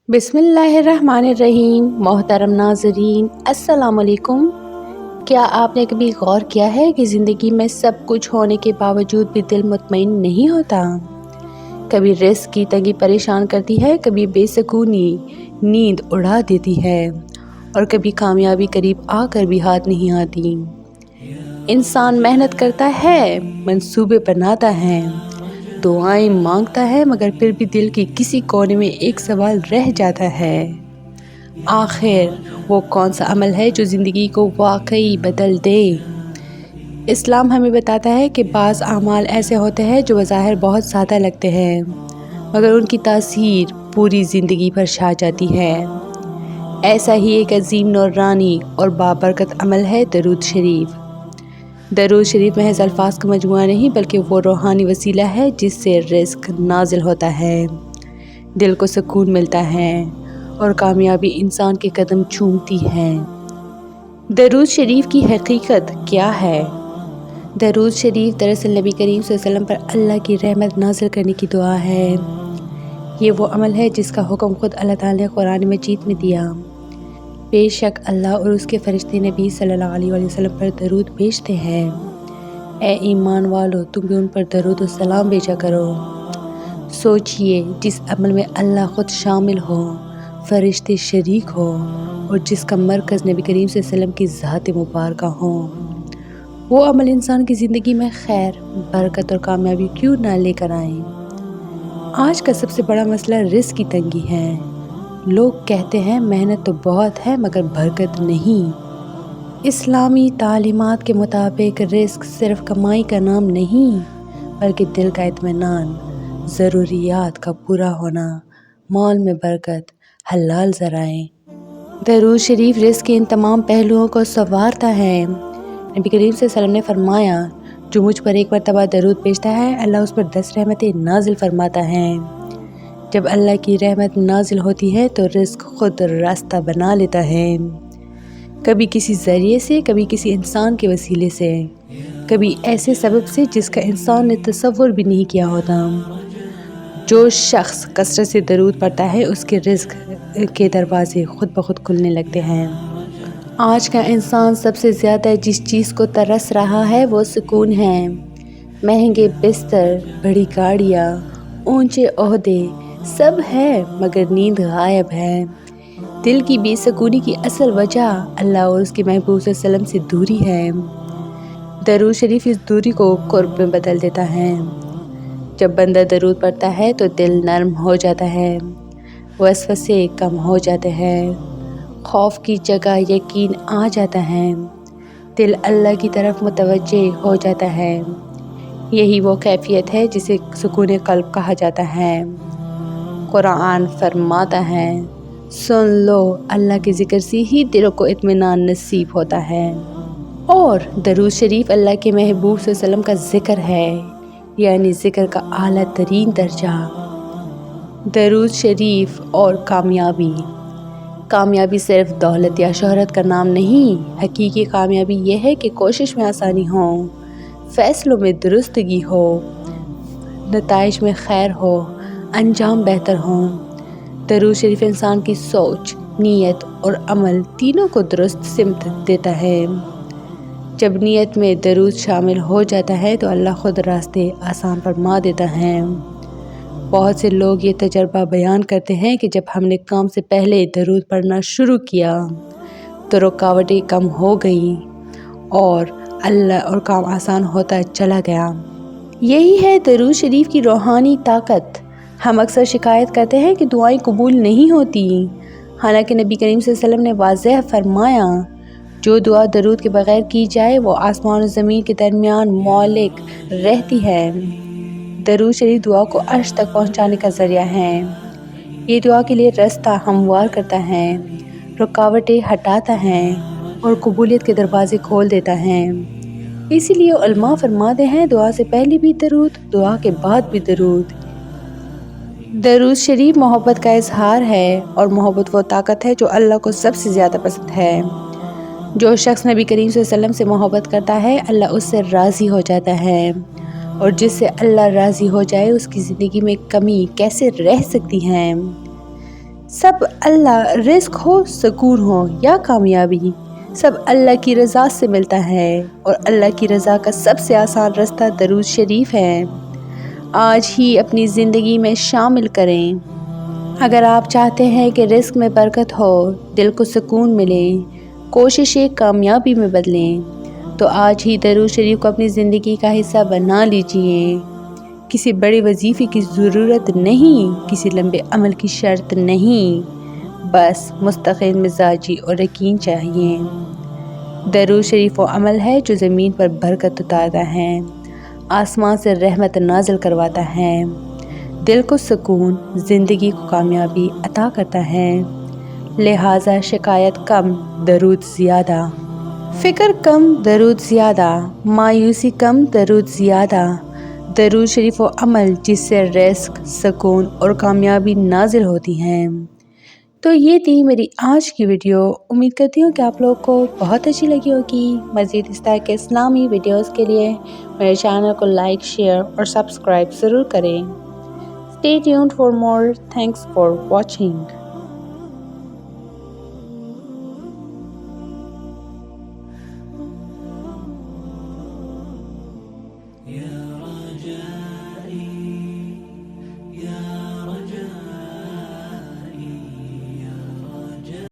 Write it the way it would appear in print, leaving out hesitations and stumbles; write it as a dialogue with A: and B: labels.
A: बिस्मिल्लाहिर्रहमानिर्रहीम। मोहतरम नाज़रीन, अस्सलाम वालेकुम। क्या आपने कभी गौर किया है कि ज़िंदगी में सब कुछ होने के बावजूद भी दिल मुतमईन नहीं होता? कभी रिस्क की तंगी परेशान करती है, कभी बेसुकूनी नींद उड़ा देती है और कभी कामयाबी करीब आकर भी हाथ नहीं आती। इंसान मेहनत करता है, मंसूबे बनाता है, दुआएं मांगता है, मगर फिर भी दिल के किसी कोने में एक सवाल रह जाता है। आखिर वो कौन सा अमल है जो ज़िंदगी को वाकई बदल दे? इस्लाम हमें बताता है कि बाज़ अमाल ऐसे होते हैं जो बज़ाहिर बहुत सादा लगते हैं, मगर उनकी तासीर पूरी ज़िंदगी पर छा जाती है। ऐसा ही एक अजीम नूरानी और बाबरकत अमल है दरूद शरीफ। दरूद शरीफ महज अल्फाज का मजमुआ नहीं, बल्कि वो रूहानी वसीला है जिससे रिज़्क नाजिल होता है, दिल को सुकून मिलता है और कामयाबी इंसान के कदम चूमती है। दरूद शरीफ की हकीकत क्या है? दरूद शरीफ दरअसल नबी करीम सल्लल्लाहु अलैहि वसल्लम पर अल्लाह की रहमत नाजिल करने की दुआ है। ये वो अमल है जिसका हुक्म खुद अल्लाह ताला ने कुरान मजीद में दिया। बेशक अल्लाह और उसके फरिश्ते नबी सल्लल्लाहु अलैहि वसल्लम पर दरूद भेजते हैं। ए ईमान वालो, तुम भी उन पर दरूद और सलाम भेजा करो। सोचिए, जिस अमल में अल्लाह खुद शामिल हो, फरिश्ते शरीक हो और जिसका मरकज़ नबी करीम सल्लल्लाहु अलैहि वसल्लम की ज़ात मुबारका हो, वो अमल इंसान की ज़िंदगी में खैर, बरकत और कामयाबी क्यों ना लेकर आए। आज का सबसे बड़ा मसला रिस्क की तंगी है। लोग कहते हैं मेहनत तो बहुत है मगर बरकत नहीं। इस्लामी तालीमात के मुताबिक रिस्क सिर्फ कमाई का नाम नहीं, बल्कि दिल का इत्मीनान, ज़रूरियात का पूरा होना, माल में बरकत, हलाल ज़राए। दरूद शरीफ रिस्क के इन तमाम पहलुओं को संवारता है। नबी करीम सल्लल्लाहु अलैहि वसल्लम ने फरमाया, जो मुझ पर एक मरतबा दरूद भेजता है, अल्लाह उस पर 10 रहमतें नाजिल फरमाता है। जब अल्लाह की रहमत नाजिल होती है तो रिस्क खुद रास्ता बना लेता है, कभी किसी ज़रिए से, कभी किसी इंसान के वसीले से, कभी ऐसे सबब से जिसका इंसान ने तसव्वुर भी नहीं किया होता। जो शख्स कसरत से दरूद पढ़ता है, उसके रिस्क के दरवाजे खुद ब खुद खुलने लगते हैं। आज का इंसान सबसे ज़्यादा जिस चीज़ को तरस रहा है वो सुकून है। महंगे बिस्तर, बड़ी गाड़ियाँ, ऊंचे ओहदे सब है, मगर नींद गायब है। दिल की बेसुकूनी की असल वजह अल्लाह और उसके महबूब सल्लल्लाहु अलैहि वसल्लम से दूरी है। दरूद शरीफ इस दूरी को कुर्ब में बदल देता है। जब बंदा दरूद पढ़ता है तो दिल नरम हो जाता है, वसवसे कम हो जाते हैं, खौफ की जगह यकीन आ जाता है, दिल अल्लाह की तरफ मुतवज्जे हो जाता है। यही वो कैफियत है जिसे सुकून क़ल्ब कहा जाता है। कुरान फरमाता है, सुन लो, अल्लाह के ज़िक्र से ही दिलों को इत्मीनान नसीब होता है। और दरूद शरीफ अल्लाह के महबूब सल्लल्लाहु अलैहि वसल्लम का ज़िक्र है, यानी ज़िक्र का आला तरीन दर्जा। दरूद शरीफ और कामयाबी सिर्फ दौलत या शोहरत का नाम नहीं। हकीकी कामयाबी यह है कि कोशिश में आसानी हो, फ़ैसलों में दुरुस्तगी हो, नताइज में खैर हो, अंजाम बेहतर हो। दरूद शरीफ इंसान की सोच, नीयत और अमल तीनों को दुरुस्त सिमत देता है। जब नीयत में दरूद शामिल हो जाता है तो अल्लाह खुद रास्ते आसान फरमा देता है। बहुत से लोग ये तजर्बा बयान करते हैं कि जब हमने काम से पहले दरूद पढ़ना शुरू किया तो रुकावटें कम हो गई और अल्लाह और काम आसान होता चला गया। यही है दरूद शरीफ की रूहानी ताकत। हम अक्सर शिकायत करते हैं कि दुआएं कबूल नहीं होती, हालांकि नबी करीम सल्लल्लाहु अलैहि वसल्लम ने वाज़ेह फरमाया, जो दुआ दरूद के बगैर की जाए वो आसमान और ज़मीन के दरमियान मौलिक रहती है। दरूद शरीफ दुआ को अर्श तक पहुंचाने का ज़रिया है। ये दुआ के लिए रास्ता हमवार करता है, रुकावटें हटाता है और कबूलियत के दरवाजे खोल देता है। इसीलिए उलमा फरमाते हैं, दुआ से पहले भी दरूद, दुआ के बाद भी दरूद। दरूद शरीफ मोहब्बत का इजहार है और मोहब्बत वो ताकत है जो अल्लाह को सबसे ज़्यादा पसंद है। जो शख्स नबी करीम सल्लल्लाहु अलैहि वसल्लम से मोहब्बत करता है, अल्लाह उससे राज़ी हो जाता है, और जिससे अल्लाह राज़ी हो जाए उसकी ज़िंदगी में कमी कैसे रह सकती है। सब अल्लाह, रिस्क हो, सुकून हो या कामयाबी, सब अल्लाह की रज़ा से मिलता है और अल्लाह की रज़ा का सबसे आसान रास्ता दरूद शरीफ है। आज ही अपनी ज़िंदगी में शामिल करें। अगर आप चाहते हैं कि रिस्क में बरकत हो, दिल को सुकून मिले, कोशिशें कामयाबी में बदलें, तो आज ही दरूद शरीफ को अपनी ज़िंदगी का हिस्सा बना लीजिए। किसी बड़े वजीफ़े की ज़रूरत नहीं, किसी लंबे अमल की शर्त नहीं, बस मुस्तक़िल मिजाजी और यकीन चाहिए। दरूद शरीफ वो अमल है जो ज़मीन पर बरकत उतारता है, आसमान से रहमत नाज़िल करवाता है, दिल को सुकून, ज़िंदगी को कामयाबी अता करता है। लिहाजा शिकायत कम, दरूद ज़्यादा, फ़िक्र कम, दरूद ज़्यादा, मायूसी कम, दरूद ज़्यादा। दरूद शरीफ वो अमल जिससे रिस्क, सुकून और कामयाबी नाजिल होती हैं। तो ये थी मेरी आज की वीडियो। उम्मीद करती हूँ कि आप लोगों को बहुत अच्छी लगी होगी। मज़ीद इस तरह के इस्लामी वीडियोस के लिए मेरे चैनल को लाइक, शेयर और सब्सक्राइब ज़रूर करें। Stay tuned for more. Thanks for watching.